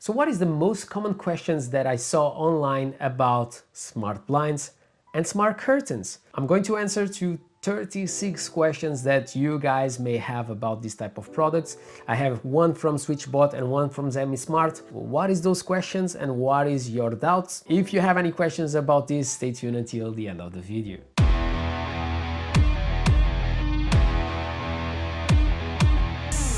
So what is the most common questions that I saw online about smart blinds and smart curtains? I'm going to answer to 36 questions that you guys may have about this type of products. I have one from Switchbot and one from ZemiSmart. What is those questions and what is your doubts? If you have any questions about this, stay tuned until the end of the video.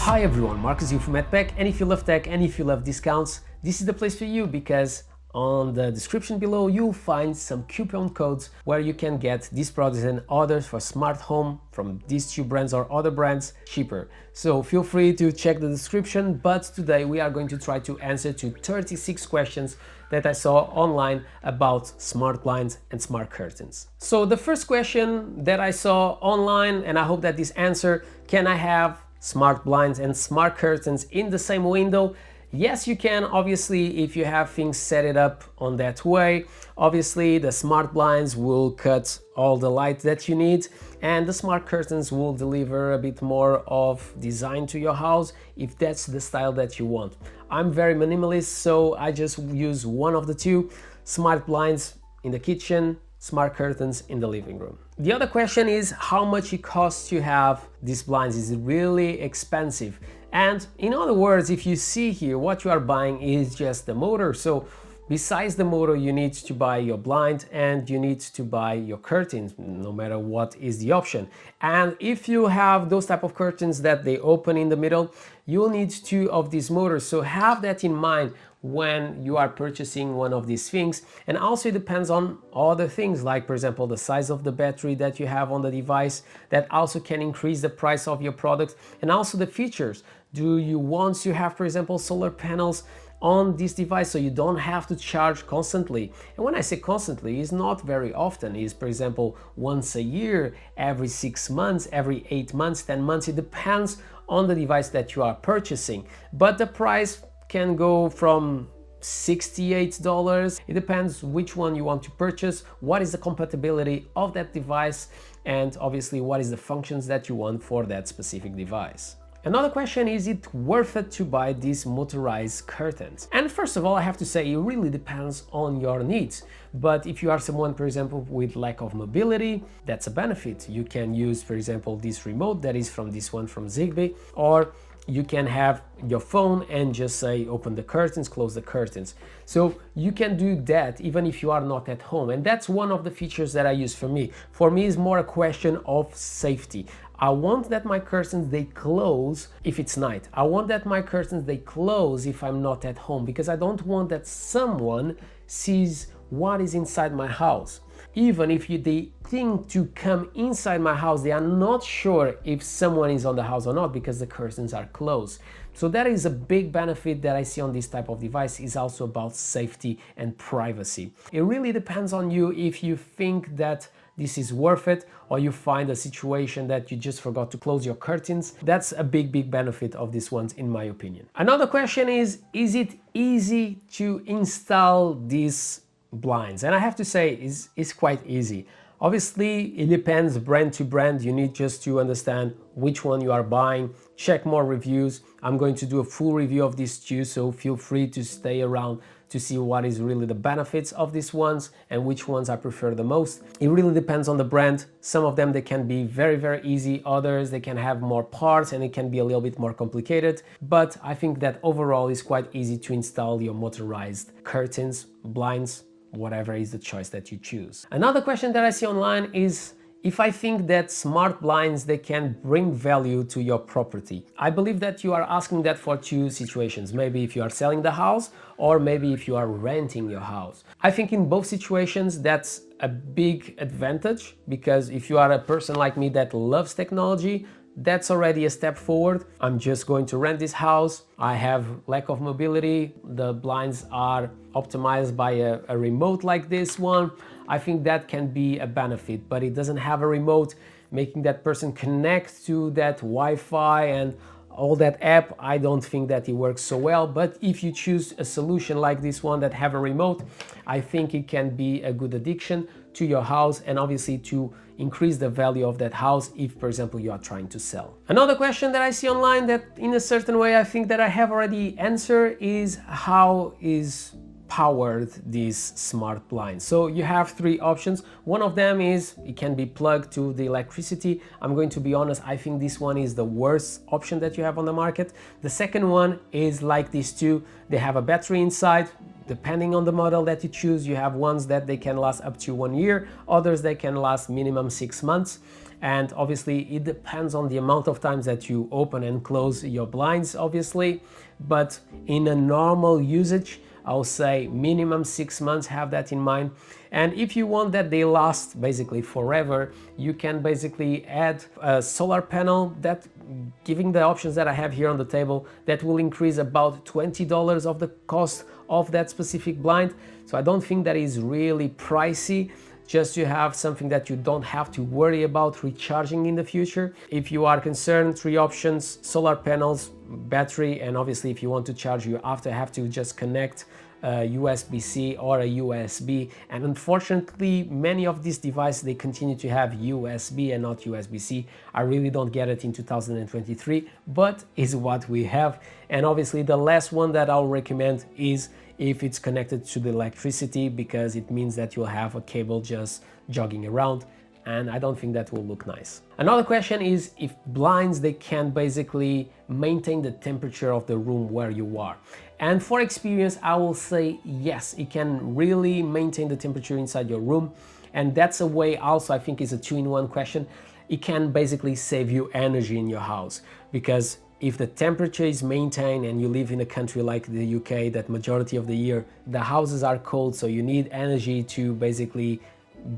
Hi everyone, Marcus here from EdTech, and if you love tech and if you love discounts, this is the place for you, because on the description below you'll find some coupon codes where you can get these products and others for smart home from these two brands or other brands cheaper. So feel free to check the description, but today we are going to try to answer to 36 questions that I saw online about smart blinds and smart curtains. So the first question that I saw online, and I hope that this answer, can I have smart blinds and smart curtains in the same window? Yes, you can, obviously, if you have things set it up on that way. Obviously, the smart blinds will cut all the light that you need, and the smart curtains will deliver a bit more of design to your house if that's the style that you want. I'm very minimalist, so I just use one of the two: smart blinds in the kitchen, smart curtains in the living room. The other question is how much it costs to have these blinds. Is it really expensive? And in other words, if you see here, what you are buying is just the motor. So besides the motor, you need to buy your blind and you need to buy your curtains, no matter what is the option. And if you have those type of curtains that they open in the middle, you'll need two of these motors. So have that in mind when you are purchasing one of these things. And also it depends on other things, like for example the size of the battery that you have on the device, that also can increase the price of your product, and also the features. Do you want to have, for example, solar panels on this device so you don't have to charge constantly? And when I say constantly, it's not very often. It's, for example, once a year, every 6 months, every 8 months, 10 months. It depends on the device that you are purchasing, but the price can go from $68. It depends which one you want to purchase, what is the compatibility of that device, and obviously what is the functions that you want for that specific device. Another question is it worth it to buy these motorized curtains? And first of all, I have to say it really depends on your needs. But if you are someone, for example, with lack of mobility, that's a benefit. You can use, for example, this remote that is from this one from Zigbee, or you can have your phone and just say open the curtains, close the curtains. So you can do that even if you are not at home, and that's one of the features that I use for me. For me, it's more a question of safety. I want that my curtains, they close if it's night. I want that my curtains, they close if I'm not at home, because I don't want that someone sees what is inside my house. Even if they think to come inside my house, they are not sure if someone is on the house or not, because the curtains are closed. So that is a big benefit that I see on this type of device. Is also about safety and privacy. It really depends on you if you think that this is worth it, or you find a situation that you just forgot to close your curtains. That's a big benefit of these ones, in my opinion. Another question is it easy to install these blinds? And I have to say it's quite easy. Obviously, it depends brand to brand. You need just to understand which one you are buying, check more reviews. I'm going to do a full review of these two, so feel free to stay around to see what is really the benefits of these ones and which ones I prefer the most. It really depends on the brand. Some of them, they can be very easy. Others, they can have more parts and it can be a little bit more complicated. But I think that overall it's quite easy to install your motorized curtains, blinds, whatever is the choice that you choose. Another question that I see online is if I think that smart blinds, they can bring value to your property. I believe that you are asking that for two situations. Maybe if you are selling the house, or maybe if you are renting your house. I think in both situations that's a big advantage, because if you are a person like me that loves technology, that's already a step forward. I'm just going to rent this house. I have lack of mobility. The blinds are optimized by a remote like this one. I think that can be a benefit, but it doesn't have a remote, making that person connect to that Wi-Fi and all that app. I don't think that it works so well. But if you choose a solution like this one that have a remote, I think it can be a good addition to your house and obviously to increase the value of that house if, for example, you are trying to sell. Another question that I see online that in a certain way I think that I have already answered is how is powered these smart blinds. So you have three options. One of them is it can be plugged to the electricity. I'm going to be honest, I think this one is the worst option that you have on the market. The second one is like these two. They have a battery inside. Depending on the model that you choose, you have ones that they can last up to 1 year, others they can last minimum 6 months. And obviously it depends on the amount of times that you open and close your blinds, obviously. But in a normal usage, I'll say minimum 6 months, have that in mind. And if you want that they last basically forever, you can basically add a solar panel that, giving the options that I have here on the table, that will increase about $20 of the cost of that specific blind. So I don't think that is really pricey, just to have something that you don't have to worry about recharging in the future. If you are concerned, three options: solar panels, battery, and obviously if you want to charge, you have to just connect a USB-C or a USB. And unfortunately, many of these devices, they continue to have USB and not USB-C. I really don't get it in 2023, but it's what we have. And obviously the last one that I'll recommend is if it's connected to the electricity, because it means that you'll have a cable just jogging around, and I don't think that will look nice. Another question is if blinds, they can basically maintain the temperature of the room where you are. And for experience, I will say yes, it can really maintain the temperature inside your room. And that's a way also, I think, is a two-in-one question. It can basically save you energy in your house, because if the temperature is maintained and you live in a country like the UK that majority of the year the houses are cold, so you need energy to basically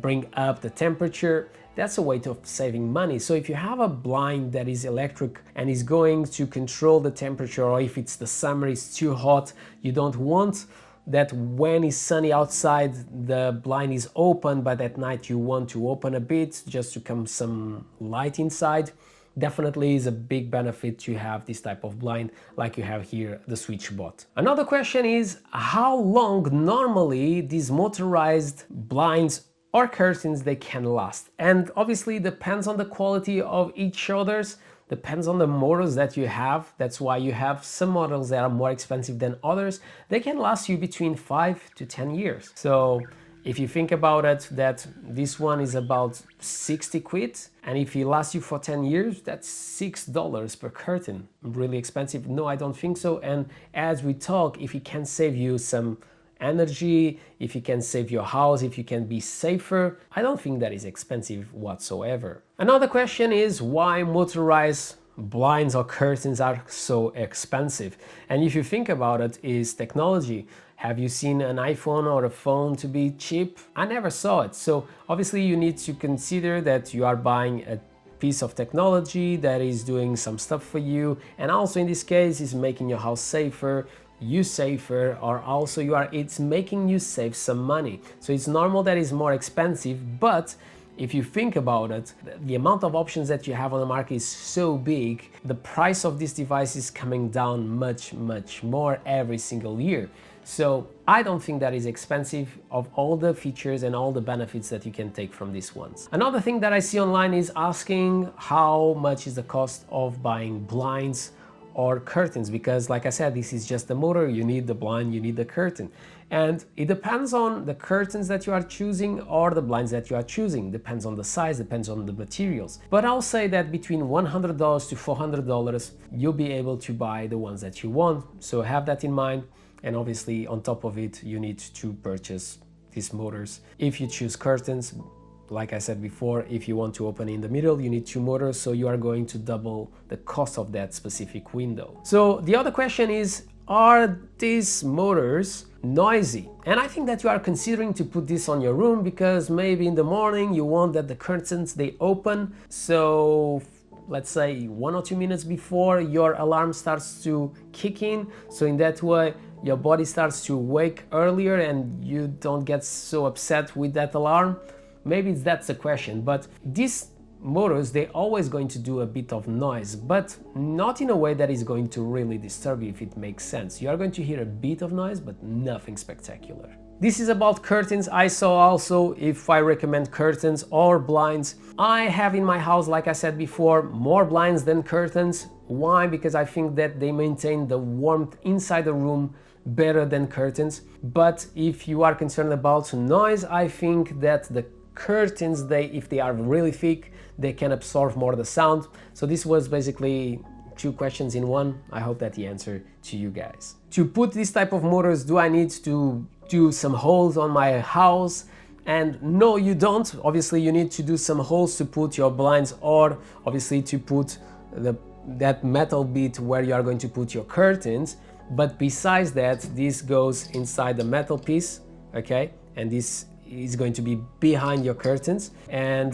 bring up the temperature, that's a way of saving money. So if you have a blind that is electric and is going to control the temperature, or if it's the summer, it's too hot, you don't want that when it's sunny outside the blind is open, but at night you want to open a bit just to come some light inside, definitely is a big benefit to have this type of blind like you have here, the Switchbot. Another question is how long normally these motorized blinds or curtains they can last. And obviously depends on the quality of each others, depends on the models that you have. That's why you have some models that are more expensive than others. They can last you between 5 to 10 years. So if you think about it, that this one is about 60 quid, and if it lasts you for 10 years, that's $6 per curtain. Really expensive? No, I don't think so. And as we talk, if it can save you some energy, if you can save your house, if you can be safer, I don't think that is expensive whatsoever. Another question is why motorized blinds or curtains are so expensive. And if you think about it, is technology. Have you seen an iPhone or a phone to be cheap? I never saw it. So obviously you need to consider that you are buying a piece of technology that is doing some stuff for you, and also in this case is making your house safer, you safer, or also it's making you save some money. So it's normal that it's more expensive, but if you think about it, the amount of options that you have on the market is so big, the price of this device is coming down much more every single year. So I don't think that is expensive of all the features and all the benefits that you can take from these ones. Another thing that I see online is asking how much is the cost of buying blinds or curtains, because like I said, this is just the motor, you need the blind, you need the curtain. And it depends on the curtains that you are choosing or the blinds that you are choosing. Depends on the size, depends on the materials. But I'll say that between $100 to $400, you'll be able to buy the ones that you want. So have that in mind. And obviously on top of it, you need to purchase these motors. If you choose curtains, like I said before, if you want to open in the middle, you need 2 motors, so you are going to double the cost of that specific window. So the other question is, are these motors noisy? And I think that you are considering to put this on your room because maybe in the morning you want that the curtains they open. So let's say 1 or 2 minutes before your alarm starts to kick in. So in that way, your body starts to wake earlier and you don't get so upset with that alarm. Maybe that's the question, but these motors, they're always going to do a bit of noise, but not in a way that is going to really disturb you, if it makes sense. You are going to hear a bit of noise, but nothing spectacular. This is about curtains. I saw also if I recommend curtains or blinds. I have in my house, like I said before, more blinds than curtains. Why? Because I think that they maintain the warmth inside the room better than curtains. But if you are concerned about noise, I think that the curtains, if they are really thick, they can absorb more of the sound. So this was basically 2 questions in one. I hope that the answer to you guys. To put this type of motors, do I need to do some holes on my house? And no, you don't. Obviously you need to do some holes to put your blinds, or obviously to put that metal bit where you are going to put your curtains. But besides that, this goes inside the metal piece, okay? And this is going to be behind your curtains, and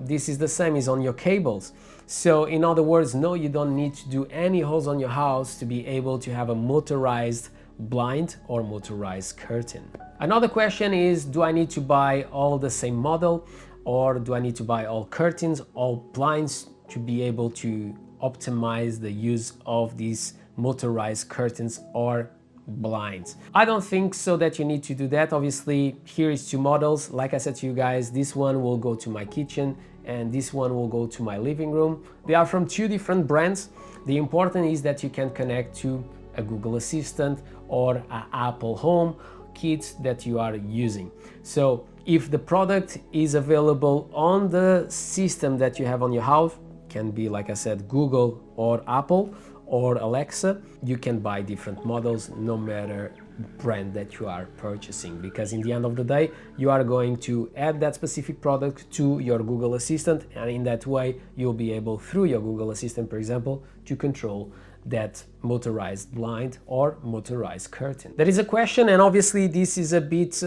this is the same as on your cables. So in other words, no, you don't need to do any holes on your house to be able to have a motorized blind or motorized curtain. Another question is, do I need to buy all the same model, or do I need to buy all curtains, all blinds to be able to optimize the use of these motorized curtains or blinds? I don't think so that you need to do that. Obviously, here is 2 models. Like I said to you guys, this one will go to my kitchen and this one will go to my living room. They are from 2 different brands. The important is that you can connect to a Google Assistant or an Apple Home Kit that you are using. So if the product is available on the system that you have on your house, can be, like I said, Google or Apple or Alexa, you can buy different models no matter brand that you are purchasing, because in the end of the day you are going to add that specific product to your Google Assistant, and in that way you'll be able, through your Google Assistant for example, to control that motorized blind or motorized curtain. There is a question, and obviously this is a bit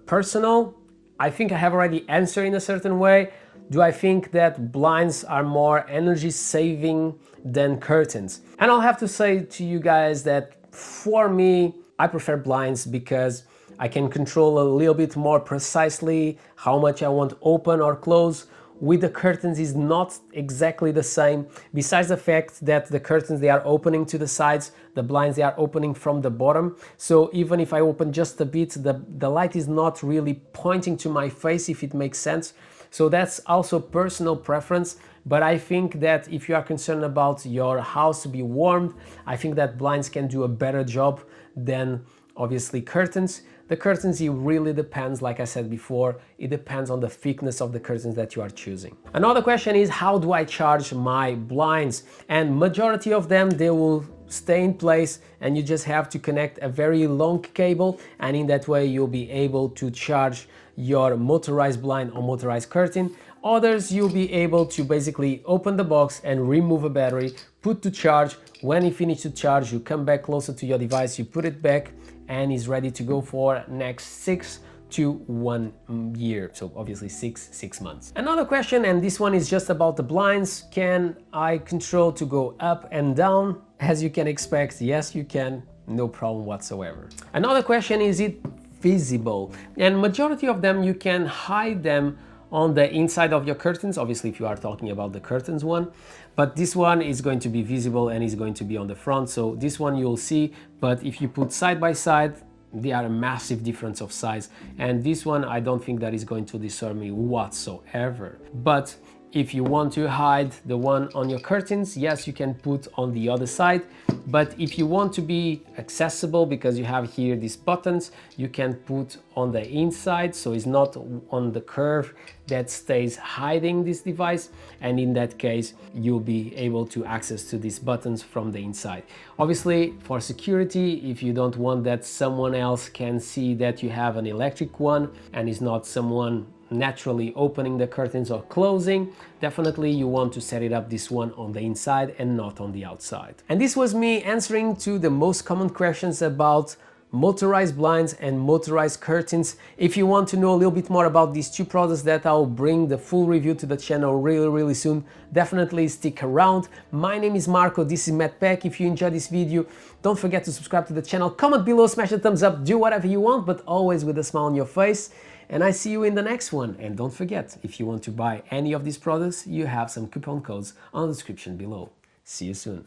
personal. I think I have already answered in a certain way. Do I think that blinds are more energy saving than curtains? And I'll have to say to you guys that for me, I prefer blinds because I can control a little bit more precisely how much I want open or close. With the curtains is not exactly the same. Besides the fact that the curtains, they are opening to the sides, the blinds, they are opening from the bottom. So even if I open just a bit, the light is not really pointing to my face, if it makes sense. So that's also personal preference. But I think that if you are concerned about your house to be warmed, I think that blinds can do a better job than obviously curtains. The curtains, it really depends, like I said before, it depends on the thickness of the curtains that you are choosing. Another question is, how do I charge my blinds? And majority of them, they will stay in place and you just have to connect a very long cable, and in that way you'll be able to charge your motorized blind or motorized curtain. Others, you'll be able to basically open the box and remove a battery, put to charge. When you finish to charge, you come back closer to your device, you put it back, and is ready to go for next 6 to 1 year. So obviously 6 months. Another question, and this one is just about the blinds. Can I control to go up and down? As you can expect, yes, you can, no problem whatsoever. Another question, is it visible? And majority of them, you can hide them on the inside of your curtains, obviously if you are talking about the curtains one, but this one is going to be visible and is going to be on the front, so this one you'll see. But if you put side by side, they are a massive difference of size, and this one I don't think that is going to disturb me whatsoever. But if you want to hide the one on your curtains, yes, you can put on the other side. But if you want to be accessible, because you have here these buttons, you can put on the inside, so it's not on the curve that stays hiding this device, and in that case you'll be able to access to these buttons from the inside. Obviously for security, if you don't want that someone else can see that you have an electric one and is not someone naturally opening the curtains or closing, definitely you want to set it up this one on the inside and not on the outside. And this was me answering to the most common questions about motorized blinds and motorized curtains. If you want to know a little bit more about these two products that I'll bring the full review to the channel really soon, definitely stick around. My name is Marco, this is MedPack. If you enjoyed this video, don't forget to subscribe to the channel, comment below, smash the thumbs up, do whatever you want, but always with a smile on your face. And I see you in the next one. And don't forget, if you want to buy any of these products, you have some coupon codes on the description below. See you soon.